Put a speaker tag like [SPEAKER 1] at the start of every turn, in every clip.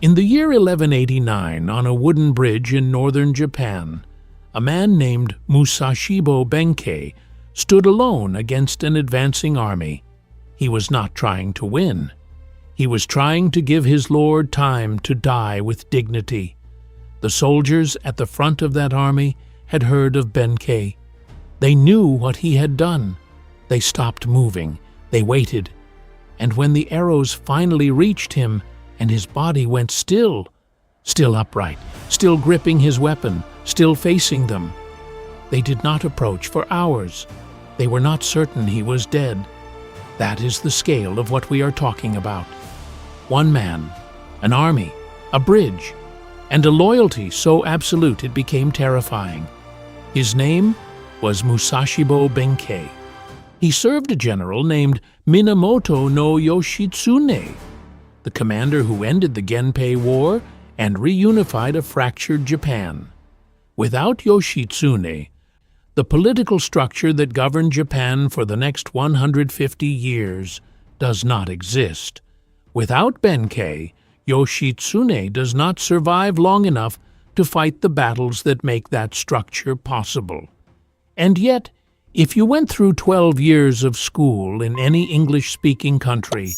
[SPEAKER 1] In the year 1189, on a wooden bridge in northern Japan, a man named Musashibo Benkei stood alone against an advancing army. He was not trying to win. He was trying to give his lord time to die with dignity. The soldiers at the front of that army had heard of Benkei. They knew what he had done. They stopped moving. They waited. And when the arrows finally reached him and his body went still upright, still gripping his weapon, still facing them, they did not approach for hours. They were not certain he was dead. That is the scale of what we are talking about. One man, an army, a bridge, and a loyalty so absolute it became terrifying. His name was Musashibo Benkei. He served a general named Minamoto no Yoshitsune, the commander who ended the Genpei War and reunified a fractured Japan. Without Yoshitsune, the political structure that governed Japan for the next 150 years does not exist. Without Benkei, Yoshitsune does not survive long enough to fight the battles that make that structure possible. And yet, if you went through 12 years of school in any English-speaking country,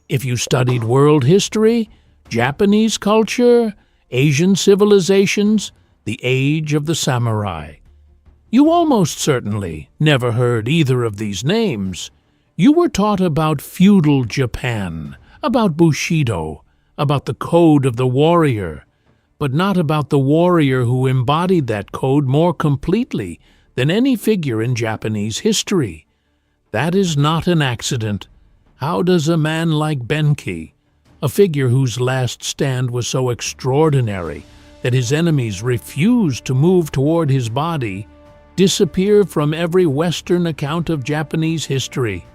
[SPEAKER 1] if you studied world history, Japanese culture, Asian civilizations, the age of the samurai, you almost certainly never heard either of these names. You were taught about feudal Japan, about Bushido, about the code of the warrior, but not about the warrior who embodied that code more completely than any figure in Japanese history. That is not an accident. How does a man like Benkei, a figure whose last stand was so extraordinary that his enemies refused to move toward his body, disappear from every Western account of Japanese history?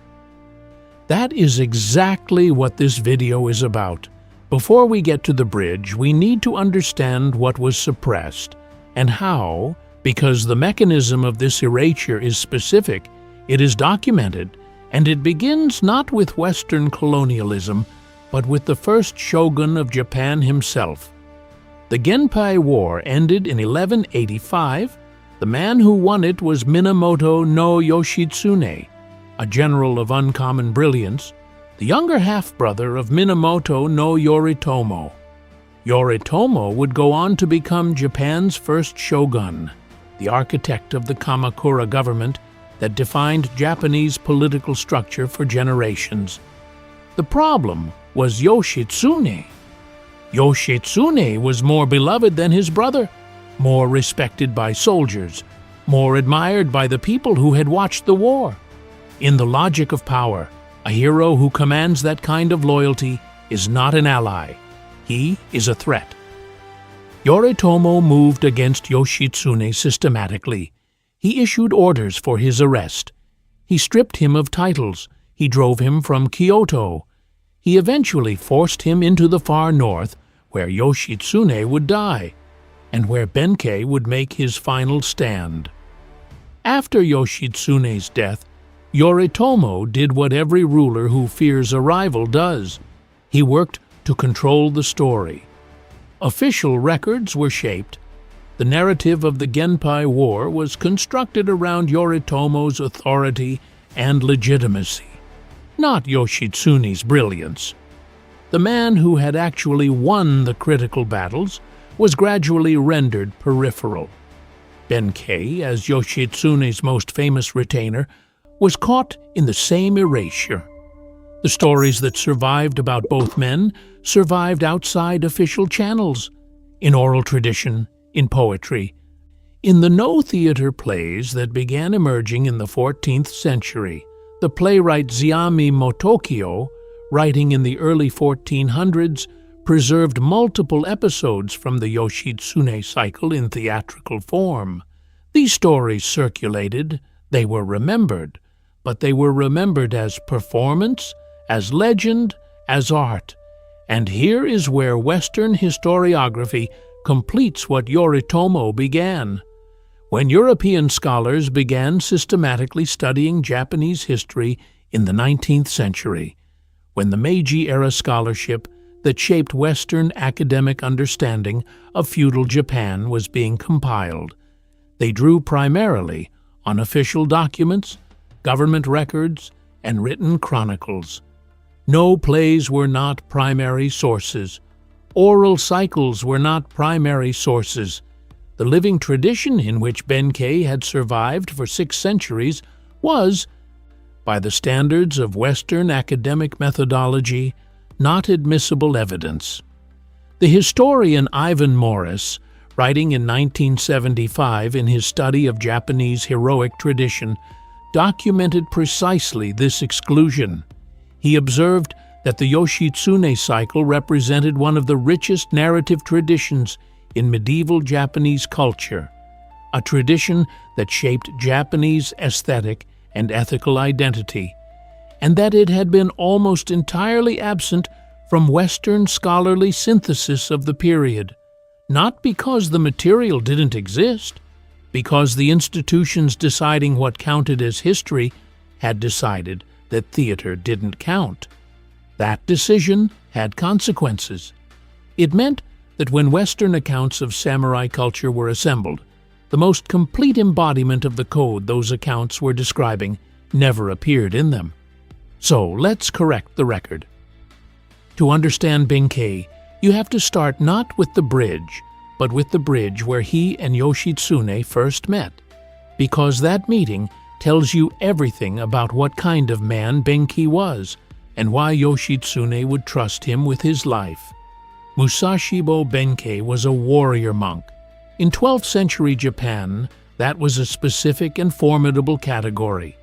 [SPEAKER 1] That is exactly what this video is about. Before we get to the bridge, we need to understand what was suppressed and how, because the mechanism of this erasure is specific, it is documented, and it begins not with Western colonialism, but with the first shogun of Japan himself. The Genpei War ended in 1185. The man who won it was Minamoto no Yoshitsune, a general of uncommon brilliance, the younger half-brother of Minamoto no Yoritomo. Yoritomo would go on to become Japan's first shogun, the architect of the Kamakura government that defined Japanese political structure for generations. The problem was Yoshitsune. Yoshitsune was more beloved than his brother, more respected by soldiers, more admired by the people who had watched the war. In the logic of power, a hero who commands that kind of loyalty is not an ally. He is a threat. Yoritomo moved against Yoshitsune systematically. He issued orders for his arrest. He stripped him of titles. He drove him from Kyoto. He eventually forced him into the far north, where Yoshitsune would die, and where Benkei would make his final stand. After Yoshitsune's death, Yoritomo did what every ruler who fears a rival does. He worked to control the story. Official records were shaped. The narrative of the Genpei War was constructed around Yoritomo's authority and legitimacy, not Yoshitsune's brilliance. The man who had actually won the critical battles was gradually rendered peripheral. Benkei, as Yoshitsune's most famous retainer, was caught in the same erasure. The stories that survived about both men survived outside official channels, in oral tradition, in poetry, in the no-theater plays that began emerging in the 14th century. The playwright Ziami Motokyo, writing in the early 1400s, preserved multiple episodes from the Yoshitsune cycle in theatrical form. These stories circulated, they were remembered, but they were remembered as performance, as legend, as art. And here is where Western historiography completes what Yoritomo began. When European scholars began systematically studying Japanese history in the 19th century, when the Meiji-era scholarship that shaped Western academic understanding of feudal Japan was being compiled. They drew primarily on official documents, government records, and written chronicles. No plays were not primary sources. Oral cycles were not primary sources. The living tradition in which Benkei had survived for 6 centuries was, by the standards of Western academic methodology, not admissible evidence. The historian Ivan Morris, writing in 1975 in his study of Japanese heroic tradition, documented precisely this exclusion. He observed that the Yoshitsune cycle represented one of the richest narrative traditions in medieval Japanese culture, a tradition that shaped Japanese aesthetic and ethical identity, and that it had been almost entirely absent from Western scholarly synthesis of the period, not because the material didn't exist, because the institutions deciding what counted as history had decided that theater didn't count. That decision had consequences. It meant that when Western accounts of samurai culture were assembled, the most complete embodiment of the code those accounts were describing never appeared in them. So let's correct the record. To understand Benkei, you have to start not with the bridge, but with the bridge where he and Yoshitsune first met, because that meeting tells you everything about what kind of man Benkei was and why Yoshitsune would trust him with his life. Musashibo Benkei was a warrior monk. In 12th century Japan, that was a specific and formidable category.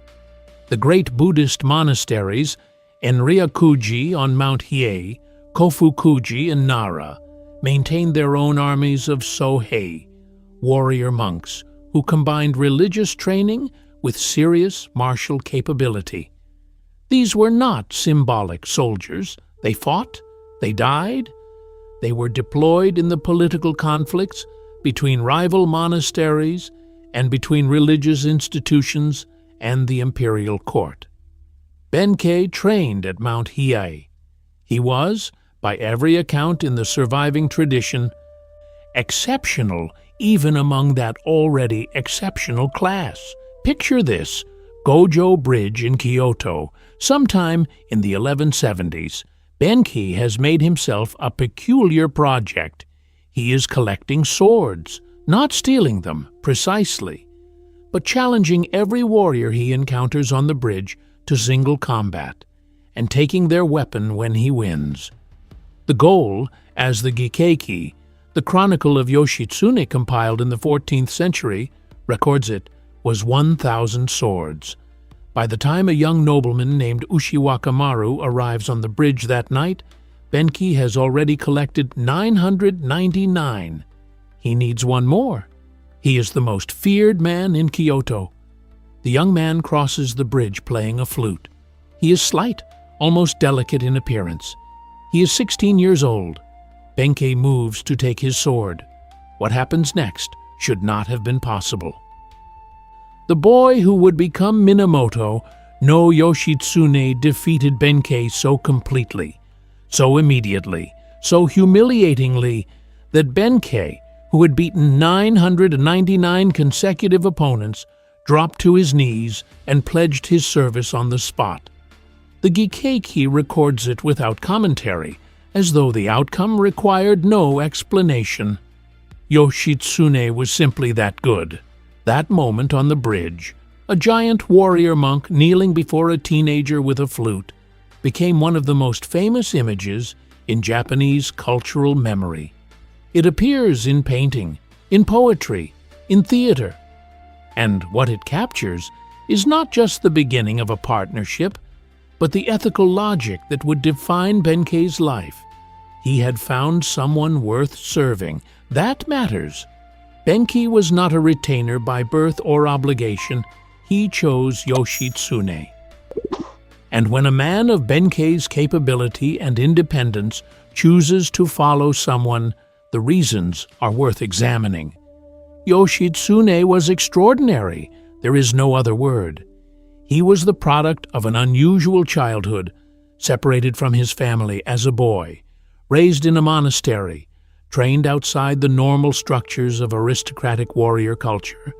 [SPEAKER 1] The great Buddhist monasteries, Enryakuji on Mount Hiei, Kofukuji in Nara, maintained their own armies of Sohei, warrior monks, who combined religious training with serious martial capability. These were not symbolic soldiers. They fought, they died, they were deployed in the political conflicts between rival monasteries and between religious institutions and the imperial court. Benkei trained at Mount Hiei. He was, by every account in the surviving tradition, exceptional even among that already exceptional class. Picture this: Gojo Bridge in Kyoto, sometime in the 1170s. Benkei has made himself a peculiar project. He is collecting swords, not stealing them, precisely, but challenging every warrior he encounters on the bridge to single combat, and taking their weapon when he wins. The goal, as the Gikkeiki, the chronicle of Yoshitsune compiled in the 14th century, records it, was 1,000 swords. By the time a young nobleman named Ushiwakamaru arrives on the bridge that night, Benkei has already collected 999. He needs one more. He is the most feared man in Kyoto. The young man crosses the bridge playing a flute. He is slight, almost delicate in appearance. He is 16 years old. Benkei moves to take his sword. What happens next should not have been possible. The boy who would become Minamoto, no Yoshitsune, defeated Benkei so completely, so immediately, so humiliatingly, that Benkei, who had beaten 999 consecutive opponents, dropped to his knees and pledged his service on the spot. The Gikkeiki records it without commentary, as though the outcome required no explanation. Yoshitsune was simply that good. That moment on the bridge, a giant warrior monk kneeling before a teenager with a flute, became one of the most famous images in Japanese cultural memory. It appears in painting, in poetry, in theater. And what it captures is not just the beginning of a partnership, but the ethical logic that would define Benkei's life. He had found someone worth serving. That matters. Benkei was not a retainer by birth or obligation. He chose Yoshitsune. And when a man of Benkei's capability and independence chooses to follow someone, the reasons are worth examining. Yoshitsune was extraordinary. There is no other word. He was the product of an unusual childhood, separated from his family as a boy, raised in a monastery, trained outside the normal structures of aristocratic warrior culture,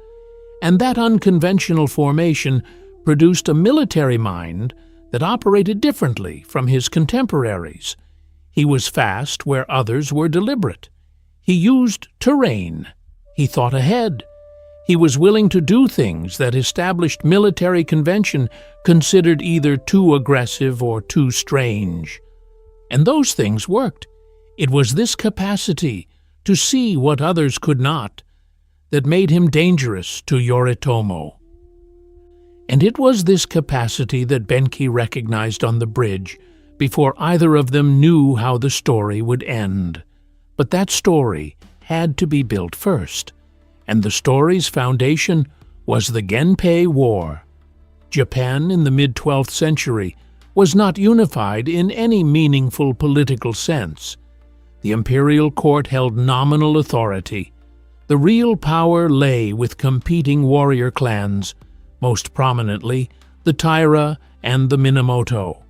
[SPEAKER 1] and that unconventional formation produced a military mind that operated differently from his contemporaries. He was fast where others were deliberate. He used terrain. He thought ahead. He was willing to do things that established military convention considered either too aggressive or too strange. And those things worked. It was this capacity to see what others could not that made him dangerous to Yoritomo. And it was this capacity that Benkei recognized on the bridge before either of them knew how the story would end. But that story had to be built first, and the story's foundation was the Genpei War. Japan in the mid-12th century was not unified in any meaningful political sense. The imperial court held nominal authority. The real power lay with competing warrior clans, most prominently the Taira and the Minamoto.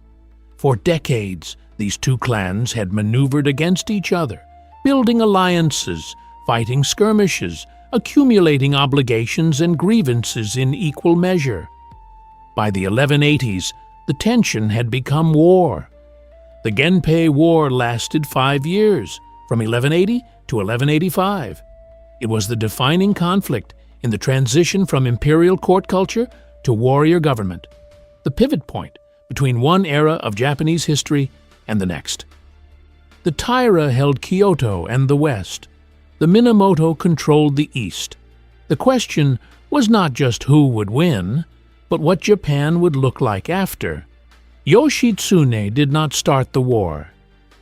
[SPEAKER 1] For decades, these two clans had maneuvered against each other, building alliances, fighting skirmishes, accumulating obligations and grievances in equal measure. By the 1180s, the tension had become war. The Genpei War lasted 5 years, from 1180 to 1185. It was the defining conflict in the transition from imperial court culture to warrior government, the pivot point between one era of Japanese history and the next. The Taira held Kyoto and the west. The Minamoto controlled the east. The question was not just who would win, but what Japan would look like after. Yoshitsune did not start the war.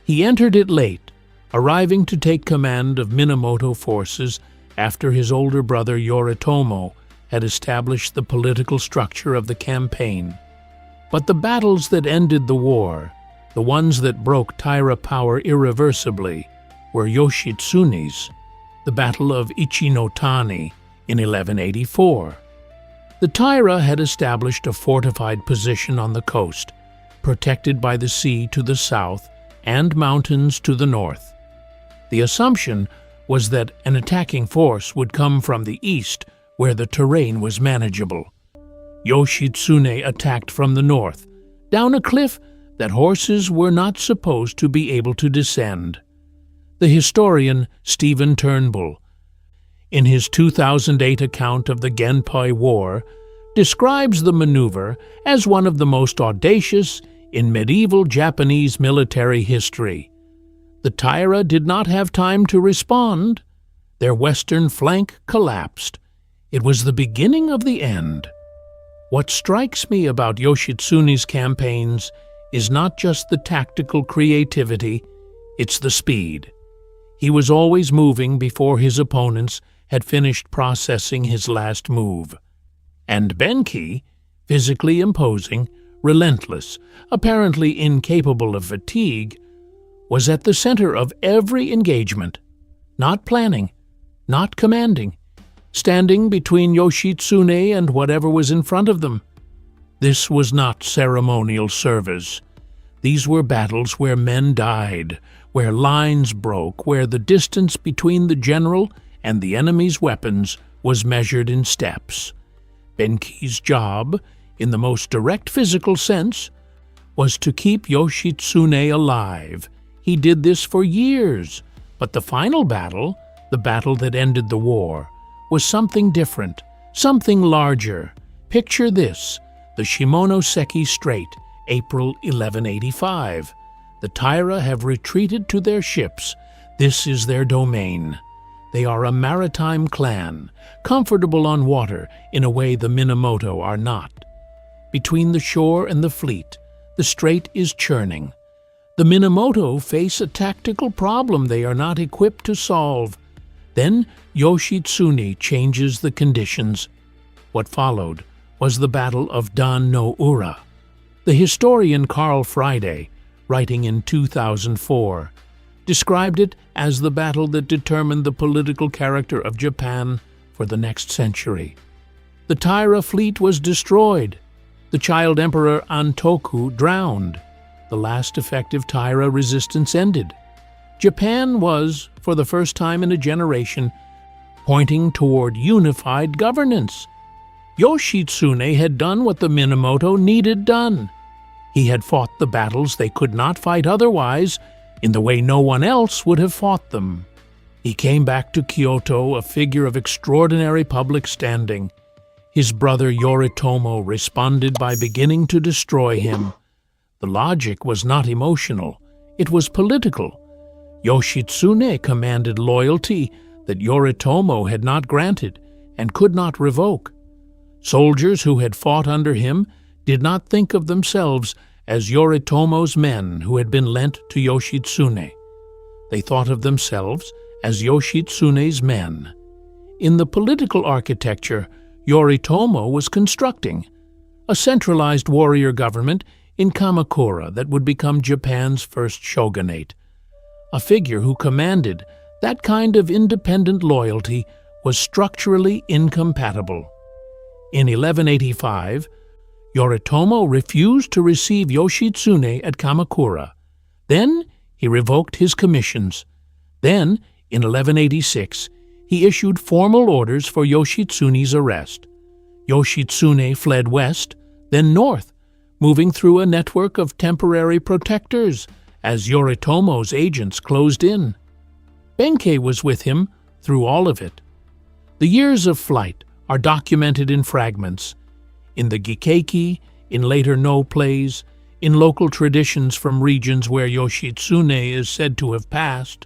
[SPEAKER 1] He entered it late, arriving to take command of Minamoto forces after his older brother Yoritomo had established the political structure of the campaign. But the battles that ended the war, the ones that broke Taira power irreversibly, were Yoshitsune's, the Battle of Ichinotani in 1184. The Taira had established a fortified position on the coast, protected by the sea to the south and mountains to the north. The assumption was that an attacking force would come from the east, where the terrain was manageable. Yoshitsune attacked from the north, down a cliff that horses were not supposed to be able to descend. The historian Stephen Turnbull, in his 2008 account of the Genpei War, describes the maneuver as one of the most audacious in medieval Japanese military history. The Taira did not have time to respond. Their western flank collapsed. It was the beginning of the end. What strikes me about Yoshitsune's campaigns is not just the tactical creativity, it's the speed. He was always moving before his opponents had finished processing his last move. And Benkei, physically imposing, relentless, apparently incapable of fatigue, was at the center of every engagement, not planning, not commanding, standing between Yoshitsune and whatever was in front of them. This was not ceremonial service. These were battles where men died, where lines broke, where the distance between the general and the enemy's weapons was measured in steps. Benkei's job, in the most direct physical sense, was to keep Yoshitsune alive. He did this for years, but the final battle, the battle that ended the war, was something different, something larger. Picture this: the Shimonoseki Strait, April 1185. The Taira have retreated to their ships. This is their domain. They are a maritime clan, comfortable on water in a way the Minamoto are not. Between the shore and the fleet, the strait is churning. The Minamoto face a tactical problem they are not equipped to solve. Then Yoshitsune changes the conditions. What followed was the Battle of Dan no Ura. The historian Carl Friday, writing in 2004, described it as the battle that determined the political character of Japan for the next century. The Taira fleet was destroyed. The child emperor Antoku drowned. The last effective Taira resistance ended. Japan was, for the first time in a generation, pointing toward unified governance. Yoshitsune had done what the Minamoto needed done. He had fought the battles they could not fight otherwise, in the way no one else would have fought them. He came back to Kyoto a figure of extraordinary public standing. His brother Yoritomo responded by beginning to destroy him. The logic was not emotional, it was political. Yoshitsune commanded loyalty that Yoritomo had not granted and could not revoke. Soldiers who had fought under him did not think of themselves as Yoritomo's men who had been lent to Yoshitsune. They thought of themselves as Yoshitsune's men. In the political architecture Yoritomo was constructing, a centralized warrior government in Kamakura that would become Japan's first shogunate. A figure who commanded that kind of independent loyalty was structurally incompatible. In 1185, Yoritomo refused to receive Yoshitsune at Kamakura. Then he revoked his commissions. Then, in 1186, he issued formal orders for Yoshitsune's arrest. Yoshitsune fled west, then north, moving through a network of temporary protectors as Yoritomo's agents closed in. Benkei was with him through all of it. The years of flight are documented in fragments, in the Gikkeiki, in later No plays, in local traditions from regions where Yoshitsune is said to have passed.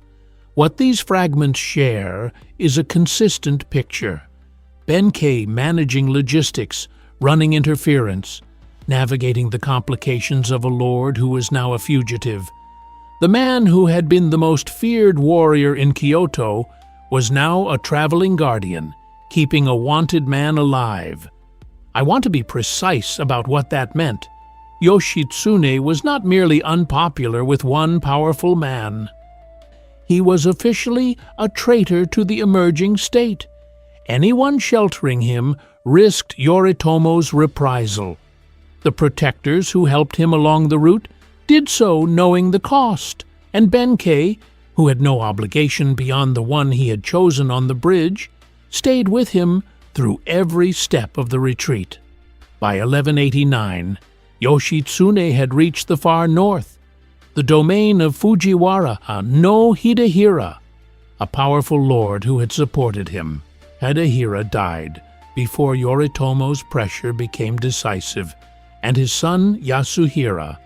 [SPEAKER 1] What these fragments share is a consistent picture. Benkei managing logistics, running interference, navigating the complications of a lord who is now a fugitive. The man who had been the most feared warrior in Kyoto was now a traveling guardian, keeping a wanted man alive. I want to be precise about what that meant. Yoshitsune was not merely unpopular with one powerful man. He was officially a traitor to the emerging state. Anyone sheltering him risked Yoritomo's reprisal. The protectors who helped him along the route did so knowing the cost, and Benkei, who had no obligation beyond the one he had chosen on the bridge, stayed with him through every step of the retreat. By 1189, Yoshitsune had reached the far north, the domain of Fujiwara no Hidehira, a powerful lord who had supported him. Hidehira died before Yoritomo's pressure became decisive, and his son Yasuhira,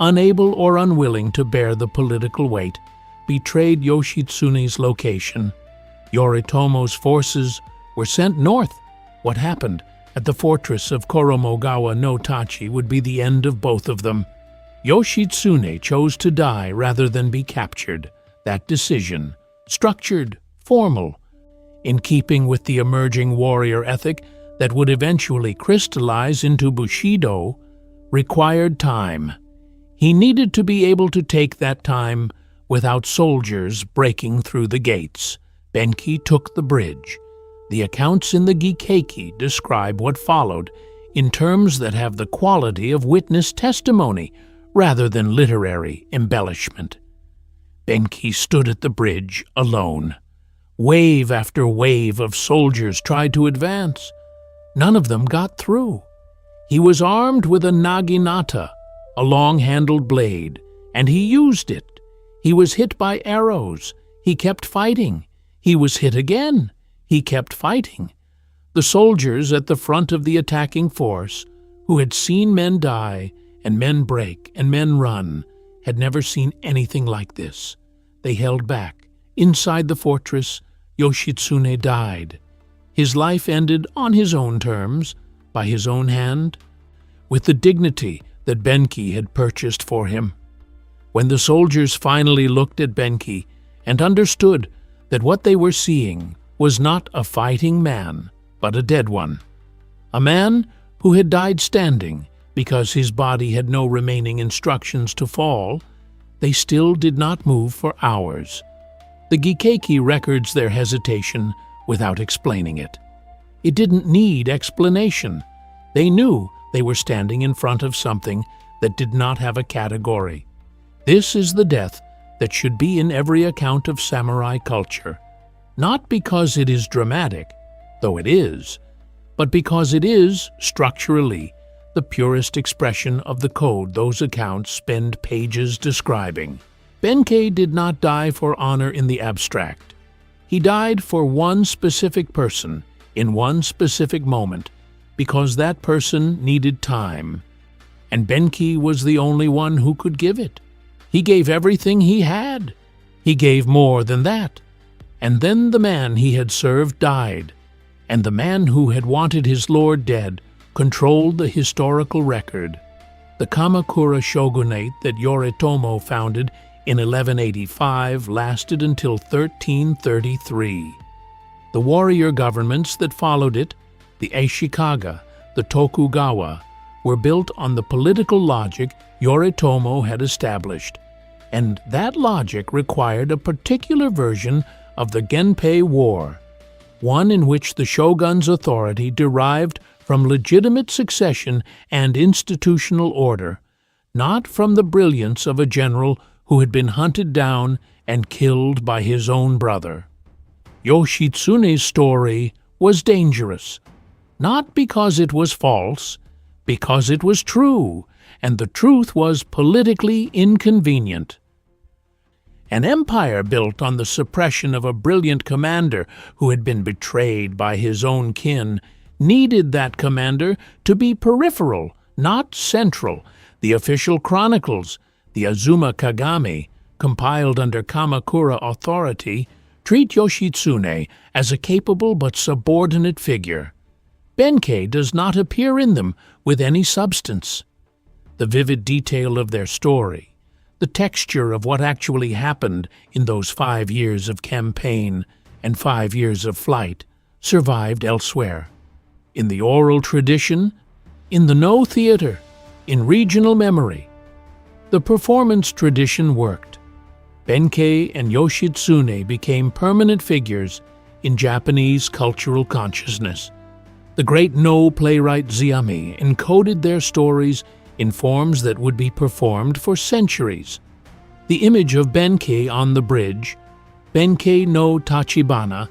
[SPEAKER 1] unable or unwilling to bear the political weight, betrayed Yoshitsune's location. Yoritomo's forces were sent north. What happened at the fortress of Koromogawa no Tachi would be the end of both of them. Yoshitsune chose to die rather than be captured. That decision, structured, formal, in keeping with the emerging warrior ethic that would eventually crystallize into Bushido, required time. He needed to be able to take that time without soldiers breaking through the gates. Benkei took the bridge. The accounts in the Gikkeiki describe what followed in terms that have the quality of witness testimony rather than literary embellishment. Benkei stood at the bridge alone. Wave after wave of soldiers tried to advance. None of them got through. He was armed with a naginata, a long-handled blade, and he used it. He was hit by arrows. He kept fighting. He was hit again. He kept fighting. The soldiers at the front of the attacking force, who had seen men die and men break and men run, had never seen anything like this. They held back. Inside the fortress, Yoshitsune died. His life ended on his own terms, by his own hand, with the dignity that Benkei had purchased for him. When the soldiers finally looked at Benkei and understood that what they were seeing was not a fighting man, but a dead one, a man who had died standing because his body had no remaining instructions to fall, they still did not move for hours. The Gikkeiki records their hesitation without explaining it. It didn't need explanation. They knew they were standing in front of something that did not have a category. This is the death that should be in every account of samurai culture, not because it is dramatic, though it is, but because it is, structurally, the purest expression of the code those accounts spend pages describing. Benkei did not die for honor in the abstract. He died for one specific person, in one specific moment, because that person needed time, and Benkei was the only one who could give it. He gave everything he had. He gave more than that. And then the man he had served died, and the man who had wanted his lord dead controlled the historical record. The Kamakura shogunate that Yoritomo founded in 1185 lasted until 1333. The warrior governments that followed it, the Ashikaga, the Tokugawa, were built on the political logic Yoritomo had established, and that logic required a particular version of the Genpei War, one in which the shogun's authority derived from legitimate succession and institutional order, not from the brilliance of a general who had been hunted down and killed by his own brother. Yoshitsune's story was dangerous, not because it was false, because it was true, and the truth was politically inconvenient. An empire built on the suppression of a brilliant commander who had been betrayed by his own kin needed that commander to be peripheral, not central. The official chronicles, the Azuma Kagami, compiled under Kamakura authority, treat Yoshitsune as a capable but subordinate figure. Benkei does not appear in them with any substance. The vivid detail of their story, the texture of what actually happened in those 5 years of campaign and 5 years of flight, survived elsewhere. In the oral tradition, in the no theater, in regional memory. The performance tradition worked. Benkei and Yoshitsune became permanent figures in Japanese cultural consciousness. The great No playwright Zeami encoded their stories in forms that would be performed for centuries. The image of Benkei on the bridge, Benkei no Tachibana,